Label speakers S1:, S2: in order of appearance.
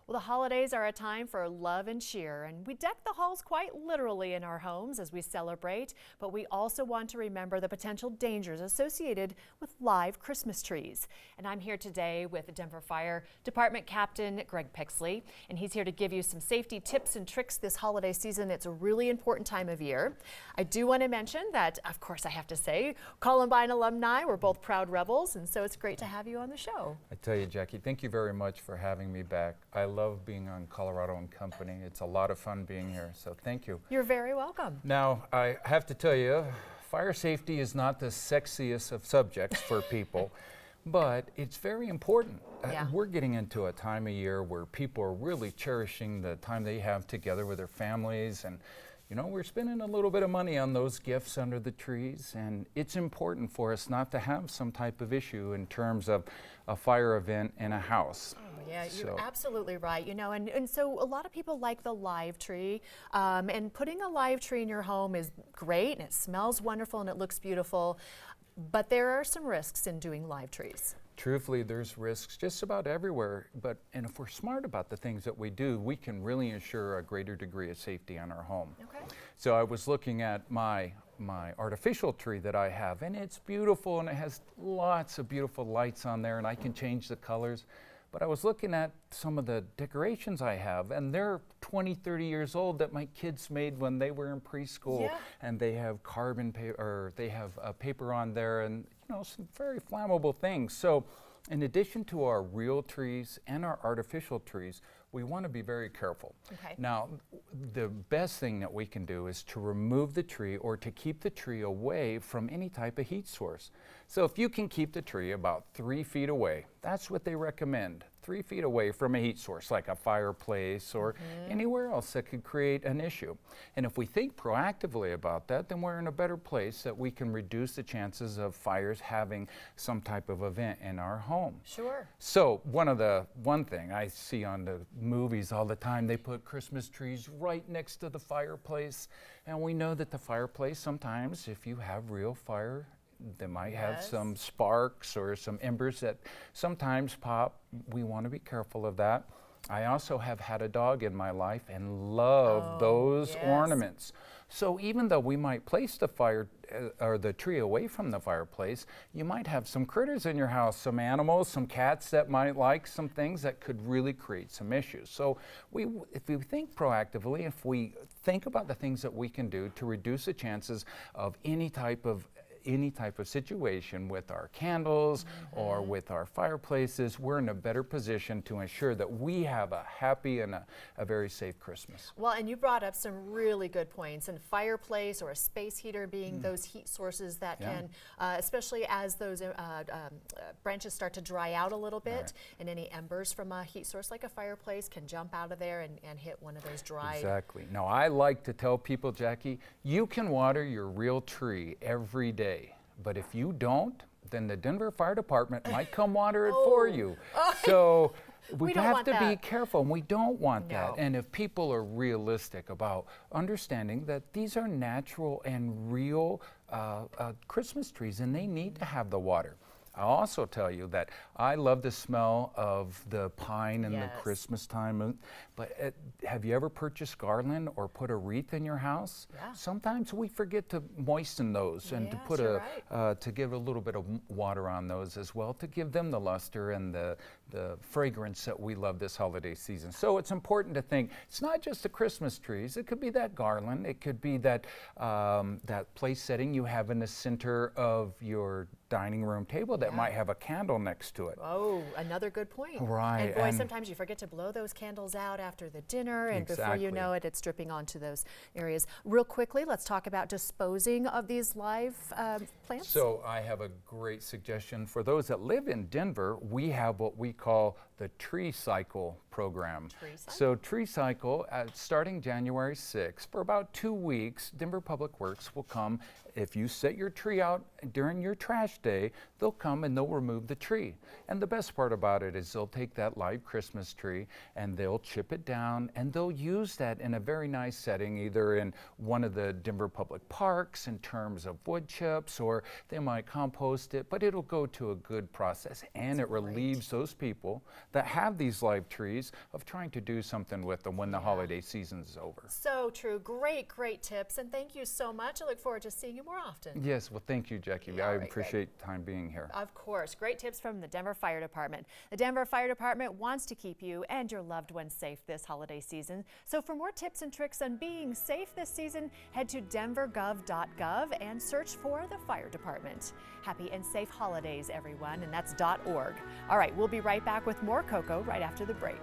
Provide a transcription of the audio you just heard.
S1: Well, the holidays are a time for love and cheer, and we deck the halls quite literally in our homes as we celebrate, but we also want to remember the potential dangers associated with live Christmas trees. And I'm here today with Denver Fire Department Captain Greg Pixley, and he's here to give you some safety tips and tricks this holiday season. It's a really important time of year. I do want to mention that, of course, I have to say, Columbine alumni, we're both proud rebels, and so it's great to have you on the show.
S2: I tell you, Jackie, thank you very much for having me back. I love being on Colorado and Company. It's a lot of fun being here, so thank you.
S1: You're very welcome.
S2: Now, I have to tell you, fire safety is not the sexiest of subjects for people, but it's very important.
S1: Yeah.
S2: We're getting into a time of year where people are really cherishing the time they have together with their families, and you know, we're spending a little bit of money on those gifts under the trees, and it's important for us not to have some type of issue in terms of a fire event in a house.
S1: Oh, yeah, you're absolutely right. You know, and so a lot of people like the live tree, and putting a live tree in your home is great, and it smells wonderful, and it looks beautiful, but there are some risks in doing live trees.
S2: Truthfully, there's risks just about everywhere, and if we're smart about the things that we do, we can really ensure a greater degree of safety on our home.
S1: Okay.
S2: So I was looking at my artificial tree that I have, and it's beautiful, and it has lots of beautiful lights on there, and I can change the colors. But I was looking at some of the decorations I have, and they're 20, 30 years old that my kids made when they were in preschool.
S1: Yeah.
S2: And they have carbon paper, or they have paper on there, and you know, some very flammable things. So in addition to our real trees and our artificial trees, we want to be very careful.
S1: Okay.
S2: Now, the best thing that we can do is to remove the tree or to keep the tree away from any type of heat source. So if you can keep the tree about 3 feet away, that's what they recommend. 3 feet away from a heat source like a fireplace or anywhere else that could create an issue. And if we think proactively about that, then we're in a better place that we can reduce the chances of fires having some type of event in our home.
S1: Sure.
S2: So one thing I see on the movies all the time, they put Christmas trees right next to the fireplace, and we know that the fireplace sometimes, if you have real fire, they might have some sparks or some embers that sometimes pop. We want to be careful of that. I also have had a dog in my life and love those ornaments. So even though we might place the fire or the tree away from the fireplace, you might have some critters in your house, some animals, some cats that might like some things that could really create some issues. So if we think proactively, if we think about the things that we can do to reduce the chances of any type of situation with our candles or with our fireplaces, we're in a better position to ensure that we have a happy and a very safe Christmas.
S1: Well, and you brought up some really good points, and fireplace or a space heater being those heat sources that can, especially as those branches start to dry out a little bit, and any embers from a heat source like a fireplace can jump out of there and hit one of those dry.
S2: Exactly. Now, I like to tell people, Jackie, you can water your real tree every day. But if you don't, then the Denver Fire Department might come water it for you. So we have to be careful, and we don't want that. And if people are realistic about understanding that these are natural and real Christmas trees, and they need to have the water. I'll also tell you that I love the smell of the pine in the Christmas time. But have you ever purchased garland or put a wreath in your house?
S1: Yeah.
S2: Sometimes we forget to moisten those and to put to give a little bit of water on those as well, to give them the luster and the fragrance that we love this holiday season. So it's important to think it's not just the Christmas trees. It could be that garland. It could be that that place setting you have in the center of your dining room table that might have a candle next to it.
S1: Oh, another good point.
S2: Right.
S1: And boy, sometimes you forget to blow those candles out after the dinner, and before you know it, it's dripping onto those areas. Real quickly, let's talk about disposing of these live plants.
S2: So I have a great suggestion. For those that live in Denver, we have what we call the Tree Cycle program. So Tree Cycle, starting January 6th, for about 2 weeks, Denver Public Works will come. If you set your tree out during your trash day, they'll come and they'll remove the tree. And the best part about it is they'll take that live Christmas tree and they'll chip it down, and they'll use that in a very nice setting, either in one of the Denver public parks in terms of wood chips, or they might compost it, but it'll go to a good process, and it relieves those people that have these live trees of trying to do something with them when the holiday season is over.
S1: So true. Great, great tips. And thank you so much. I look forward to seeing you more often.
S2: Yes, well, thank you, Jackie.
S1: All
S2: I
S1: right,
S2: appreciate time being here.
S1: Of course. Great tips from the Denver Fire Department. The Denver Fire Department wants to keep you and your loved ones safe this holiday season. So for more tips and tricks on being safe this season, head to denvergov.gov and search for the Fire Department. Happy and safe holidays, everyone, and that's .org. All right, we'll be right back with more Coco right after the break.